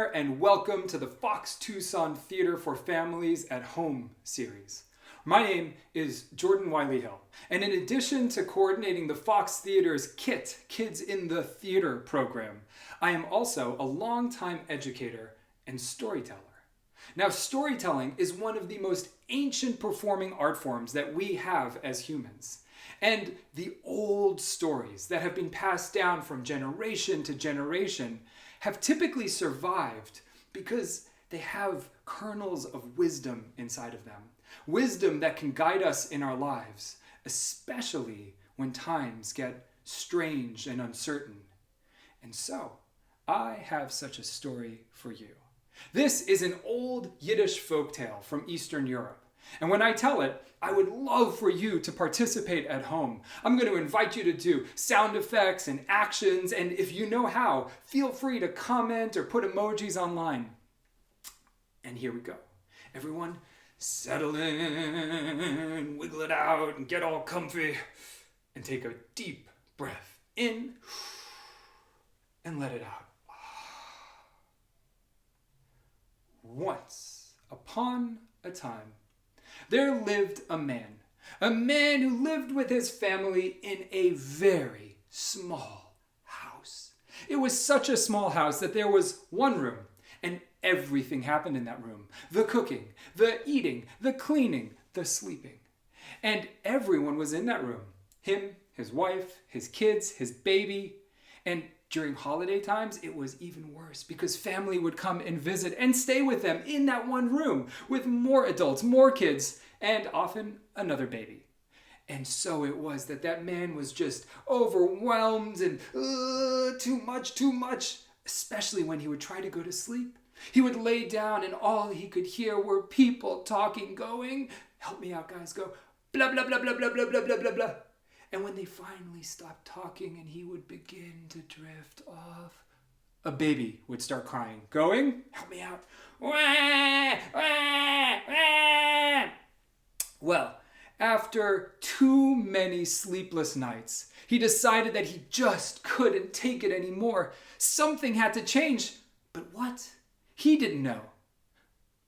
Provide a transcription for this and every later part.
there, and welcome to the Fox Tucson Theater for Families at Home series. My name is Jordan Wiley-Hill, and in addition to coordinating the Fox Theater's KIT, Kids in the Theater program, I am also a longtime educator and storyteller. Now, storytelling is one of the most ancient performing art forms that we have as humans. And the old stories that have been passed down from generation to generation have typically survived because they have kernels of wisdom inside of them. Wisdom that can guide us in our lives, especially when times get strange and uncertain. And so, I have such a story for you. This is an old Yiddish folktale from Eastern Europe. And when I tell it, I would love for you to participate at home. I'm going to invite you to do sound effects and actions, and if you know how, feel free to comment or put emojis online. And here we go. Everyone, settle in, wiggle it out, and get all comfy, and take a deep breath in, and let it out. Once upon a time, there lived a man who lived with his family in a very small house. It was such a small house that there was one room, and everything happened in that room. The cooking, the eating, the cleaning, the sleeping. And everyone was in that room. Him, his wife, his kids, his baby. And during holiday times, it was even worse because family would come and visit and stay with them in that one room with more adults, more kids, and often another baby. And so it was that man was just overwhelmed and too much, especially when he would try to go to sleep. He would lay down and all he could hear were people talking, going, help me out guys, go, blah, blah, blah, blah, blah, blah, blah, blah, blah, blah. And when they finally stopped talking and he would begin to drift off, a baby would start crying, going, help me out. Wah, wah, wah. Well, after too many sleepless nights, he decided that he just couldn't take it anymore. Something had to change. But what? He didn't know.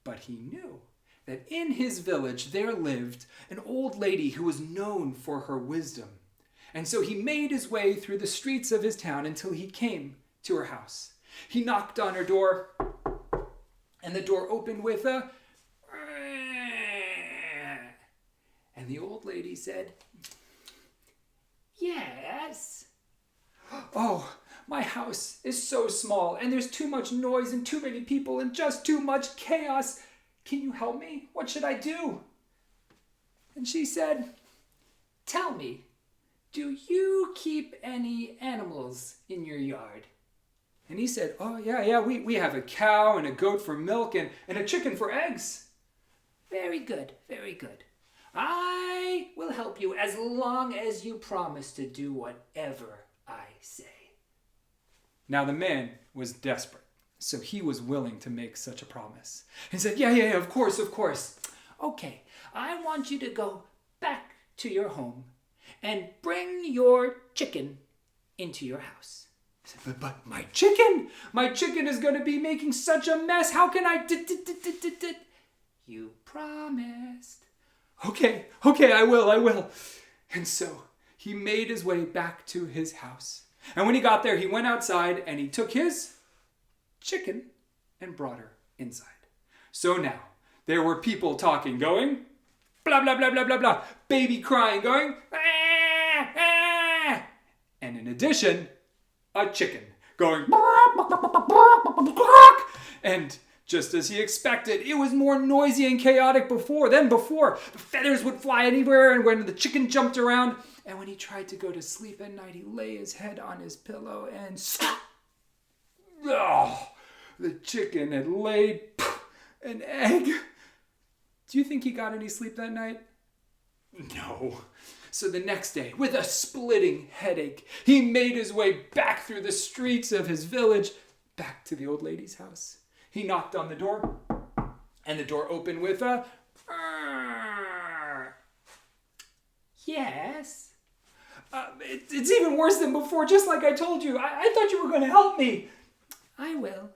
But he knew that in his village there lived an old lady who was known for her wisdom. And so he made his way through the streets of his town until he came to her house. He knocked on her door, and the door opened with a... And the old lady said, yes. Oh, my house is so small, and there's too much noise and too many people and just too much chaos. Can you help me? What should I do? And she said, tell me, do you keep any animals in your yard? And he said, oh, yeah, we have a cow and a goat for milk and a chicken for eggs. Very good, very good. I will help you as long as you promise to do whatever I say. Now the man was desperate. So he was willing to make such a promise. He said, yeah, of course. Okay, I want you to go back to your home and bring your chicken into your house. I said, but my chicken is going to be making such a mess. How can I? You promised. Okay, I will. And so he made his way back to his house. And when he got there, he went outside and he took his chicken and brought her inside. So now there were people talking, going blah blah blah blah blah blah, baby crying, going ah, ah. And in addition, a chicken going and just as he expected, it was more noisy and chaotic than before. The feathers would fly anywhere, and when the chicken jumped around, and when he tried to go to sleep at night, he lay his head on his pillow and the chicken had laid an egg. Do you think he got any sleep that night? No. So the next day, with a splitting headache, he made his way back through the streets of his village, back to the old lady's house. He knocked on the door, and the door opened with a... Yes? It's even worse than before, just like I told you. I thought you were going to help me. I will.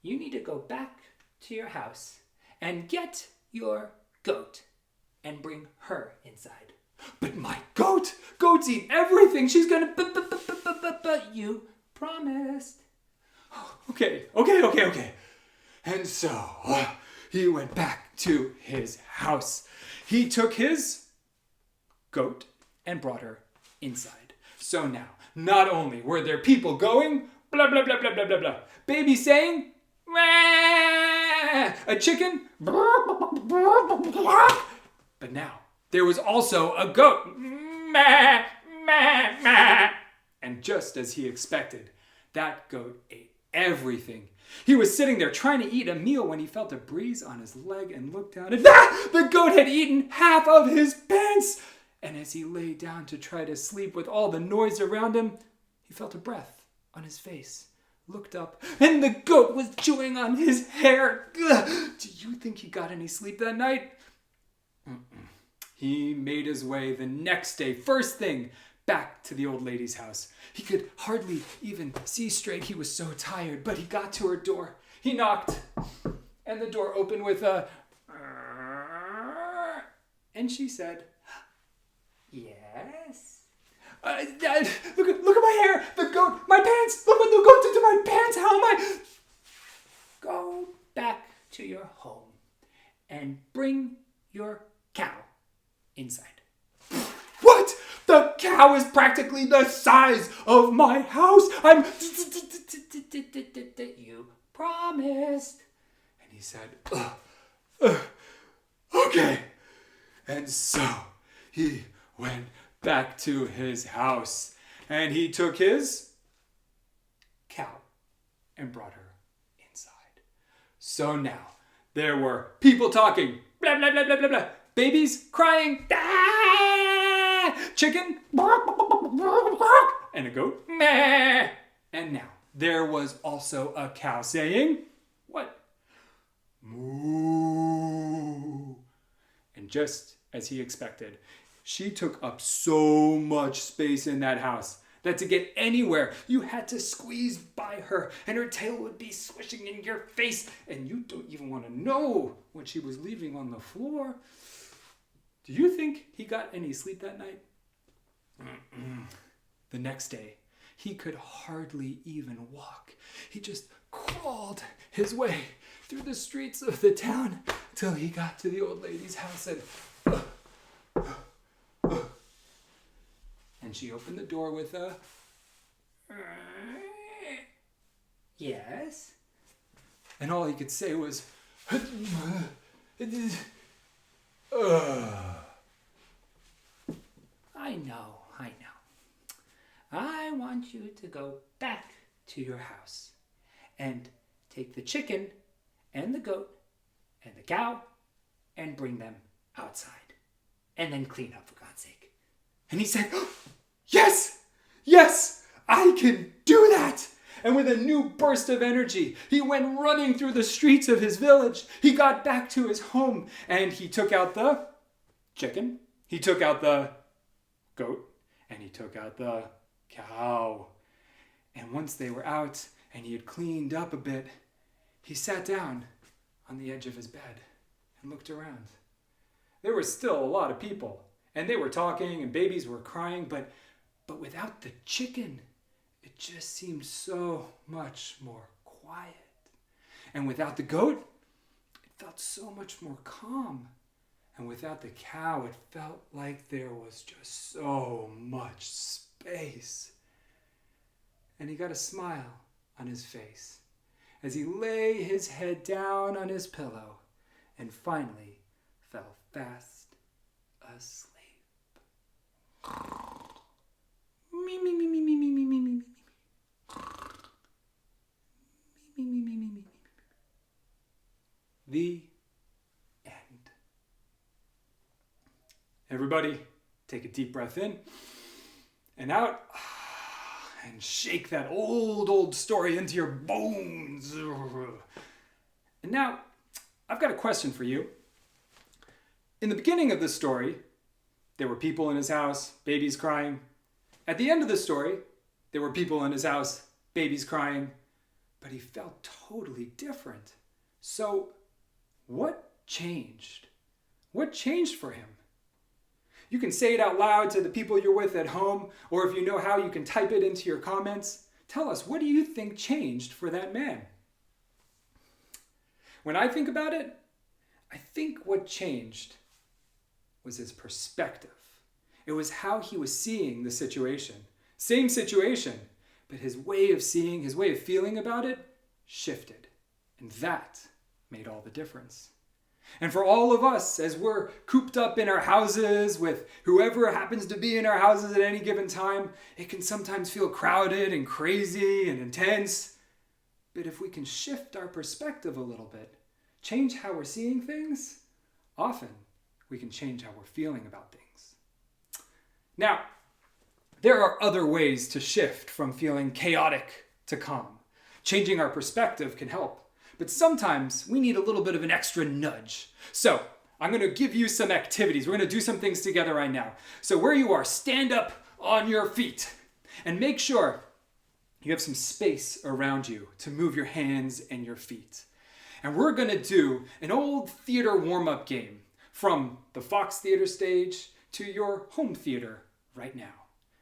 you need to go back to your house and get your goat and bring her inside. But my goat! Goats eat everything. She's gonna... But you promised. Okay. And so he went back to his house. He took his goat and brought her inside. So now, not only were there people going, blah, blah, blah, blah, blah, blah, blah, baby saying, a chicken, but now there was also a goat. And just as he expected, that goat ate everything. He was sitting there trying to eat a meal when he felt a breeze on his leg and looked down, and the goat had eaten half of his pants. And as he lay down to try to sleep with all the noise around him, he felt a breath on his face, looked up, and the goat was chewing on his hair. Ugh. Do you think he got any sleep that night? He made his way the next day, first thing, back to the old lady's house. He could hardly even see straight. He was so tired, but he got to her door. He knocked, and the door opened with a... And she said, yes? Look at my hair, the goat, my pants. Look what the goat did to my pants. How am I? Go back to your home and bring your cow inside. What? The cow is practically the size of my house. You promised. And he said, okay. And so he went back to his house and he took his cow and brought her inside. So now there were people talking, blah, blah, blah, blah, blah, blah. Babies crying, ah! Chicken, and a goat, meh. And now there was also a cow saying, what? Moo. And just as he expected, she took up so much space in that house that to get anywhere, you had to squeeze by her, and her tail would be swishing in your face, and you don't even want to know what she was leaving on the floor. Do you think he got any sleep that night? The next day, he could hardly even walk. He just crawled his way through the streets of the town till he got to the old lady's house and she opened the door with a yes. And all he could say was I know. I want you to go back to your house and take the chicken and the goat and the cow and bring them outside. And then clean up, for God's sake. And he said, yes, I can do that. And with a new burst of energy, he went running through the streets of his village. He got back to his home and he took out the chicken, he took out the goat, and he took out the cow. And once they were out and he had cleaned up a bit, he sat down on the edge of his bed and looked around. There were still a lot of people, and they were talking and babies were crying, but without the chicken, it just seemed so much more quiet. And without the goat, it felt so much more calm. And without the cow, it felt like there was just so much space. And he got a smile on his face as he lay his head down on his pillow and finally fell fast asleep. Me, me, me, me, me, me, me, me, me, me. Me, me, me, me, me, me. The end. Everybody, take a deep breath in and out and shake that old story into your bones. And now, I've got a question for you. In the beginning of the story, there were people in his house, babies crying. At the end of the story, there were people in his house, babies crying. but he felt totally different. So what changed? What changed for him? You can say it out loud to the people you're with at home, or if you know how, you can type it into your comments. Tell us, what do you think changed for that man? When I think about it, I think what changed was his perspective. It was how he was seeing the situation. Same situation, but his way of seeing, his way of feeling about it shifted. And that made all the difference. And for all of us, as we're cooped up in our houses with whoever happens to be in our houses at any given time, it can sometimes feel crowded and crazy and intense. But if we can shift our perspective a little bit, change how we're seeing things, often we can change how we're feeling about things. Now, there are other ways to shift from feeling chaotic to calm. Changing our perspective can help, but sometimes we need a little bit of an extra nudge. So I'm going to give you some activities. We're going to do some things together right now. So where you are, stand up on your feet and make sure you have some space around you to move your hands and your feet. And we're going to do an old theater warm-up game from the Fox Theater stage to your home theater right now.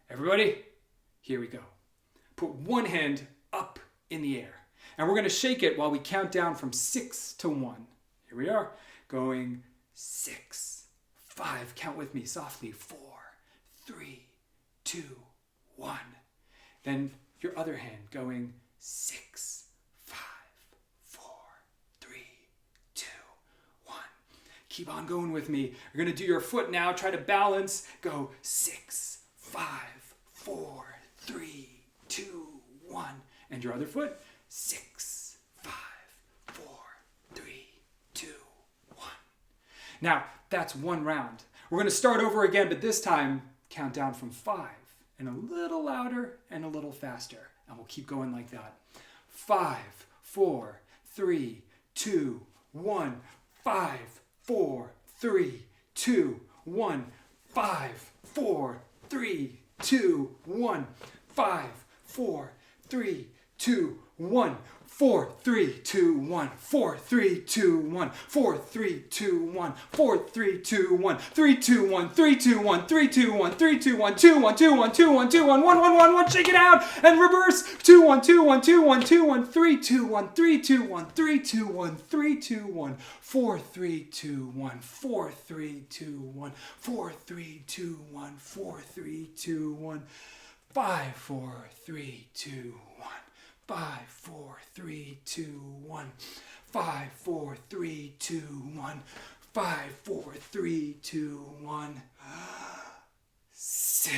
Everybody, here we go. Put one hand up in the air. And we're going to shake it while we count down from 6 to 1. Here we are. Going 6, 5. Count with me softly. 4, 3, 2, 1. Then your other hand going 6, 5, 4, 3, 2, 1. Keep on going with me. You're going to do your foot now. Try to balance. Go 6, 5, 4, 3, 2, 1. And your other foot. 6, 5, 4, 3, 2, 1. Now, that's one round. We're going to start over again, but this time, count down from 5. And a little louder and a little faster. And we'll keep going like that. 5, 4, 3, 2, 1. 5, 4, 3, 2, 1. 5, 4, 3, 2, 1. 5, 4, 3, 2, 1. 4, 3, 2, 1. 4, 3, 2, 1. 4, 3, 2, 1. 4, 3, 2, 1. 3, 2, 1. 3, 2, 1. 3, 2, 1. 3, 2, 1. 2, 1, 2, 1, 2, 1, 2, 1. 1, 1, 1, 1. Shake it out and reverse. 2, 1, 2, 1, 2, 1, 2, 1. 3, 2, 1. 3, 2, 1. 3, 2, 1. 3, 2, 1. 4, 3, 2, 1. 4, 3, 2, 1. 4, 3, 2, 1. 4, 3, 2, 1. 5, 4, 3, 2, 1. 5, 4, 3, 2, 1. 5, 4, 3, 2, 1. 5, 4, 3, 2, 1. 6.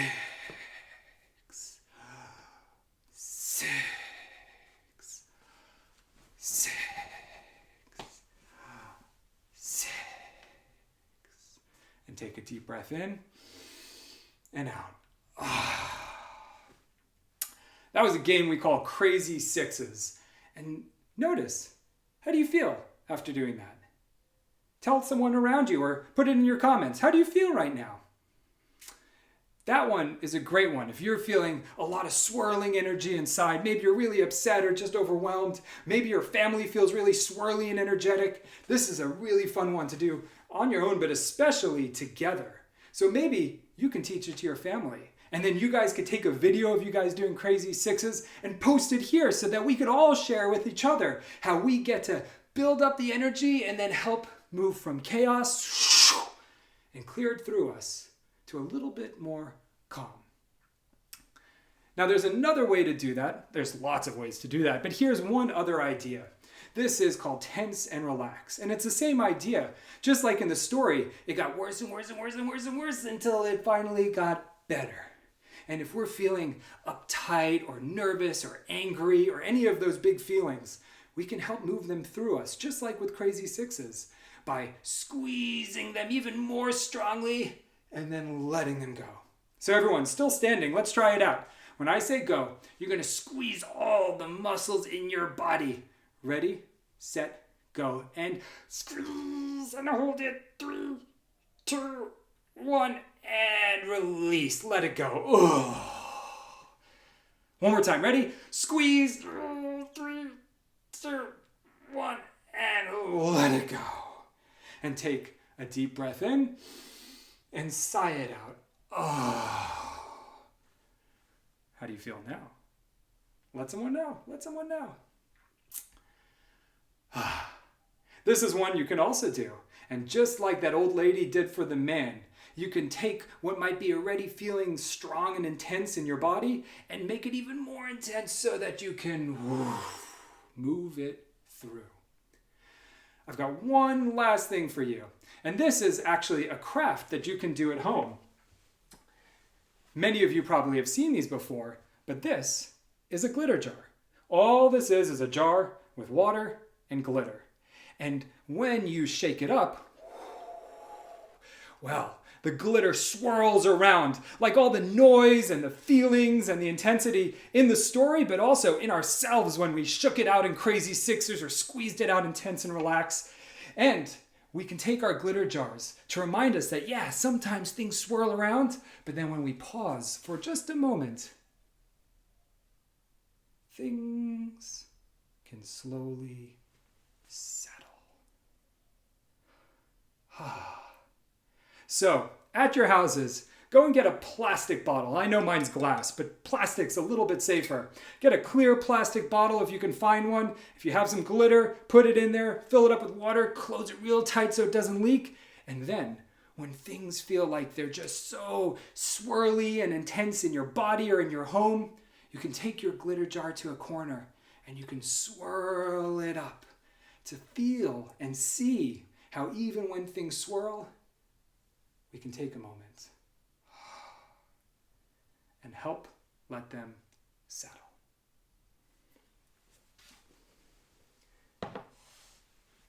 6. 6. 6. And take a deep breath in and out. That was a game we call Crazy Sixes. And notice, how do you feel after doing that? Tell someone around you or put it in your comments. How do you feel right now? That one is a great one. If you're feeling a lot of swirling energy inside, maybe you're really upset or just overwhelmed, maybe your family feels really swirly and energetic, this is a really fun one to do on your own, but especially together. So maybe you can teach it to your family. And then you guys could take a video of you guys doing Crazy Sixes and post it here so that we could all share with each other how we get to build up the energy and then help move from chaos and clear it through us to a little bit more calm. Now there's another way to do that. There's lots of ways to do that, but here's one other idea. This is called tense and relax. And it's the same idea. Just like in the story, it got worse and worse and worse and worse and worse until it finally got better. And if we're feeling uptight or nervous or angry or any of those big feelings, we can help move them through us, just like with Crazy Sixes, by squeezing them even more strongly and then letting them go. So everyone, still standing, let's try it out. When I say go, you're going to squeeze all the muscles in your body. Ready, set, go. And squeeze and hold it. 3, 2, 1. And release. Let it go. Oh. One more time. Ready? Squeeze. 3, 2, 1, and let it go. And take a deep breath in and sigh it out. Oh. How do you feel now? Let someone know. Let someone know. This is one you can also do. And just like that old lady did for the man, you can take what might be already feeling strong and intense in your body and make it even more intense so that you can move it through. I've got one last thing for you. And this is actually a craft that you can do at home. Many of you probably have seen these before, but this is a glitter jar. All this is a jar with water and glitter. And when you shake it up, well, the glitter swirls around like all the noise and the feelings and the intensity in the story, but also in ourselves when we shook it out in crazy sixes or squeezed it out intense and relaxed. And we can take our glitter jars to remind us that, yeah, sometimes things swirl around, but then when we pause for just a moment, things can slowly settle. So, at your houses, go and get a plastic bottle. I know mine's glass, but plastic's a little bit safer. Get a clear plastic bottle if you can find one. If you have some glitter, put it in there, fill it up with water, close it real tight so it doesn't leak. And then, when things feel like they're just so swirly and intense in your body or in your home, you can take your glitter jar to a corner and you can swirl it up to feel and see how even when things swirl, we can take a moment and help let them settle.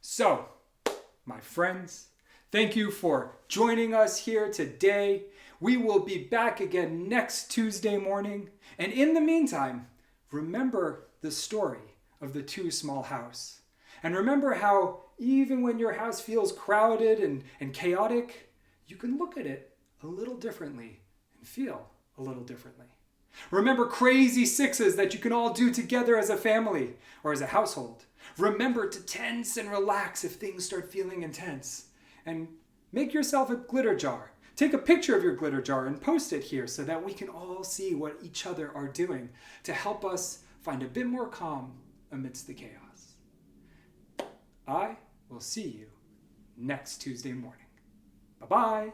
So, my friends, thank you for joining us here today. We will be back again next Tuesday morning. And in the meantime, remember the story of the 2 small house. And remember how even when your house feels crowded and chaotic, you can look at it a little differently and feel a little differently. Remember crazy sixes that you can all do together as a family or as a household. Remember to tense and relax if things start feeling intense. And make yourself a glitter jar. Take a picture of your glitter jar and post it here so that we can all see what each other are doing to help us find a bit more calm amidst the chaos. I will see you next Tuesday morning. Bye-bye.